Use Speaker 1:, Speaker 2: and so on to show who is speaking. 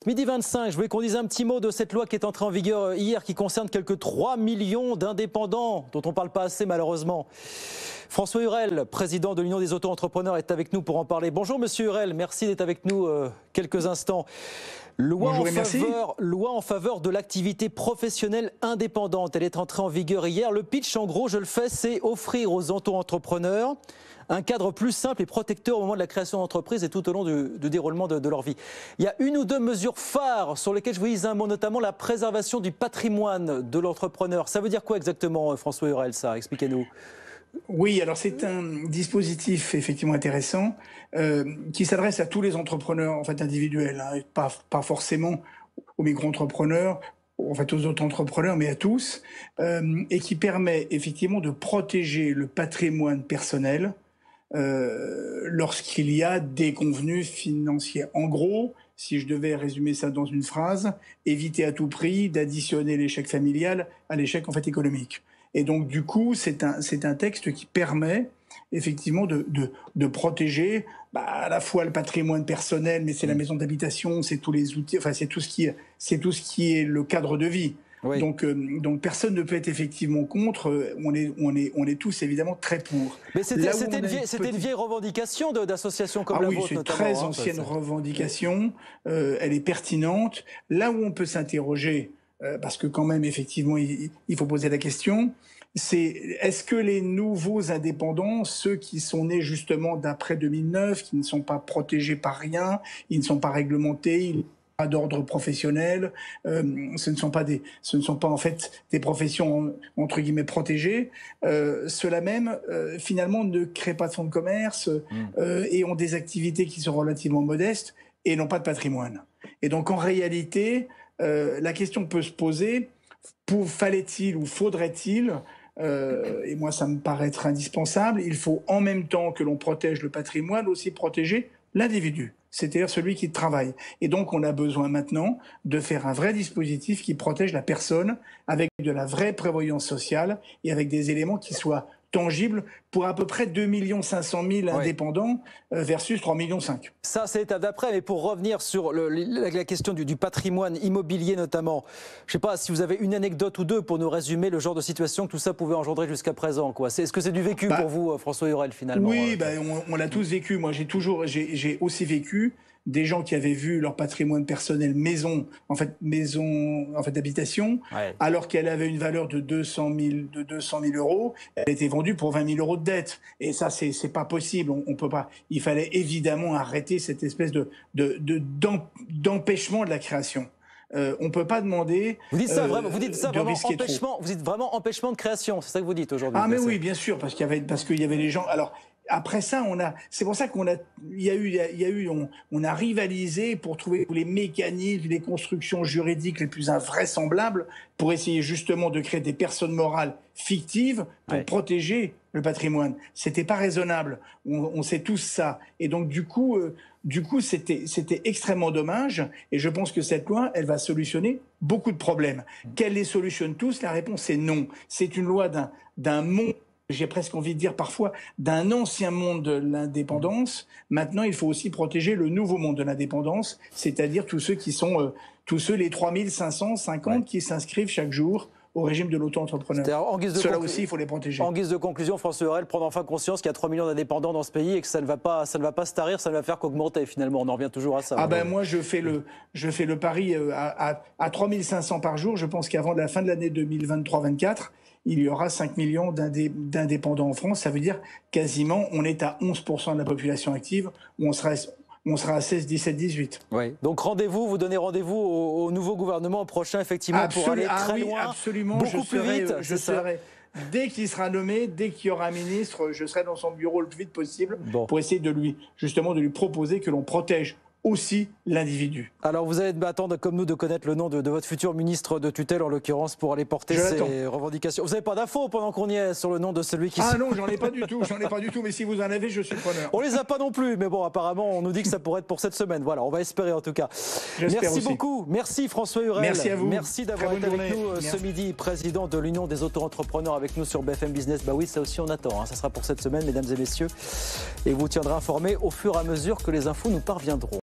Speaker 1: Midi 25, je voulais qu'on dise un petit mot de cette loi qui est entrée en vigueur hier, qui concerne quelques 3 millions d'indépendants, dont on ne parle pas assez malheureusement. François Hurel, président de l'Union des auto-entrepreneurs, est avec nous pour en parler. Bonjour Monsieur Hurel, merci d'être avec nous quelques instants. Loi en faveur de l'activité professionnelle indépendante. Elle est entrée en vigueur hier. Le pitch, en gros, je le fais, c'est offrir aux auto-entrepreneurs un cadre plus simple et protecteur au moment de la création d'entreprise et tout au long du déroulement de leur vie. Il y a une ou deux mesures phares sur lesquelles je vous dis un mot, notamment la préservation du patrimoine de l'entrepreneur. Ça veut dire quoi exactement, François Hurel, ça? Expliquez-nous.
Speaker 2: Oui, alors c'est un dispositif effectivement intéressant qui s'adresse à tous les entrepreneurs en fait individuels, hein, pas forcément aux micro-entrepreneurs, en fait aux auto-entrepreneurs, mais à tous, et qui permet effectivement de protéger le patrimoine personnel lorsqu'il y a des convenus financiers. En gros, si je devais résumer ça dans une phrase, éviter à tout prix d'additionner l'échec familial à l'échec en fait économique. Et donc, du coup, c'est un texte qui permet effectivement de protéger à la fois le patrimoine personnel, mais c'est la maison d'habitation, c'est tous les outils, enfin, c'est tout ce qui est le cadre de vie. Oui. Donc, personne ne peut être effectivement contre. On est tous évidemment très pour.
Speaker 1: Mais c'était une vieille revendication d'associations comme la vôtre,
Speaker 2: notamment. Oui, c'est une très ancienne revendication. Elle est pertinente. Là où on peut s'interroger, parce que quand même, effectivement, il faut poser la question, c'est est-ce que les nouveaux indépendants, ceux qui sont nés justement d'après 2009, qui ne sont pas protégés par rien, ils ne sont pas réglementés, ils n'ont pas d'ordre professionnel, ce ne sont pas en fait des professions entre guillemets protégées, ceux-là même finalement ne créent pas de fonds de commerce et ont des activités qui sont relativement modestes et n'ont pas de patrimoine. Et donc en réalité, la question peut se poser, fallait-il ou faudrait-il, et moi ça me paraît être indispensable, il faut en même temps que l'on protège le patrimoine aussi protéger l'individu, c'est-à-dire celui qui travaille. Et donc on a besoin maintenant de faire un vrai dispositif qui protège la personne avec de la vraie prévoyance sociale et avec des éléments qui soient tangible pour à peu près 2 500 000 indépendants versus 3,5 millions.
Speaker 1: Ça, c'est l'étape d'après. Mais pour revenir sur la question du patrimoine immobilier notamment, je ne sais pas si vous avez une anecdote ou deux pour nous résumer le genre de situation que tout ça pouvait engendrer jusqu'à présent. Est-ce que c'est du vécu pour vous, François Hurel, finalement?
Speaker 2: Oui, on l'a tous vécu. Moi, j'ai aussi vécu des gens qui avaient vu leur patrimoine personnel maison d'habitation, alors qu'elle avait une valeur de 200 000 euros, elle était vendue pour 20 000 euros de dette. Et ça, c'est pas possible. On peut pas. Il fallait évidemment arrêter cette espèce d'empêchement de la création. On peut pas demander.
Speaker 1: Vous dites ça vraiment, empêchement. Vous dites vraiment empêchement de création. C'est ça que vous dites aujourd'hui.
Speaker 2: Ah mais oui, bien sûr, parce qu'il y avait les gens. Alors. Après ça, c'est pour ça on a rivalisé pour trouver les mécanismes, les constructions juridiques les plus invraisemblables pour essayer justement de créer des personnes morales fictives pour protéger le patrimoine. C'était pas raisonnable. On sait tous ça. Et donc du coup, c'était extrêmement dommage. Et je pense que cette loi, elle va solutionner beaucoup de problèmes. Qu'elle les solutionne tous? La réponse est non. C'est une loi d'un monde. J'ai presque envie de dire parfois d'un ancien monde de l'indépendance. Maintenant, il faut aussi protéger le nouveau monde de l'indépendance, c'est-à-dire tous ceux les 3 550 qui s'inscrivent chaque jour au régime de l'auto-entrepreneur. Cela aussi, il faut les protéger.
Speaker 1: En guise de conclusion, François Hurel, prendre enfin conscience qu'il y a 3 millions d'indépendants dans ce pays et que ça ne va pas se tarir, ça ne va faire qu'augmenter finalement. On en revient toujours à ça.
Speaker 2: Moi, je fais le pari à 3 500 par jour. Je pense qu'avant la fin de l'année 2023-24, il y aura 5 millions d'indépendants en France. Ça veut dire quasiment, on est à 11% de la population active, où on sera à 16, 17, 18.
Speaker 1: Oui. Donc vous donnez rendez-vous au nouveau gouvernement prochain, effectivement, pour aller très loin,
Speaker 2: absolument,
Speaker 1: beaucoup plus vite.
Speaker 2: Je serai, dès qu'il sera nommé, dès qu'il y aura un ministre, je serai dans son bureau le plus vite possible pour essayer de lui proposer que l'on protège aussi l'individu.
Speaker 1: Alors vous allez attendre comme nous de connaître le nom de votre futur ministre de tutelle en l'occurrence pour aller porter ces revendications. Vous n'avez pas d'infos pendant qu'on y est sur le nom de celui qui...
Speaker 2: Ah non, j'en ai pas du tout, mais si vous en avez, je suis preneur.
Speaker 1: On les a pas non plus, mais bon, apparemment on nous dit que ça pourrait être pour cette semaine. Voilà, on va espérer en tout cas. Merci beaucoup, merci François Hurel.
Speaker 2: Merci à vous.
Speaker 1: Merci d'avoir été avec nous ce midi, président de l'Union des auto-entrepreneurs avec nous sur BFM Business. Bah oui, ça aussi on attend, ça sera pour cette semaine mesdames et messieurs. Et vous tiendrez informés au fur et à mesure que les infos nous parviendront.